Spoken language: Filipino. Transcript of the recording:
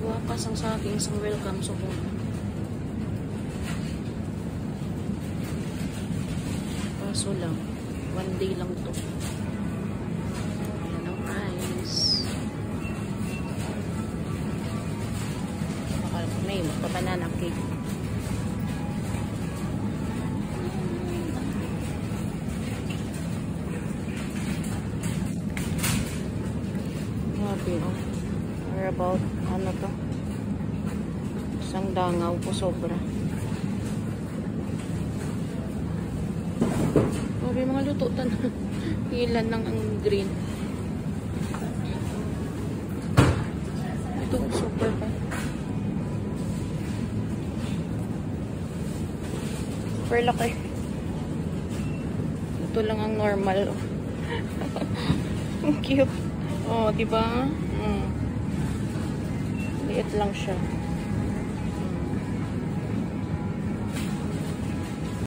Wakas ang sa ating isang welcome so kaso lang 1 day lang to. Ayan ang price. May magpa-banana cake. Grabe oh. Or about ano to? Isang dangaw po sobra. Grabe mga lututan. Ilan lang ang green. Ito super pa. Super laki. Ito lang ang normal. Ang cute. Oh, diba? Liit lang siya.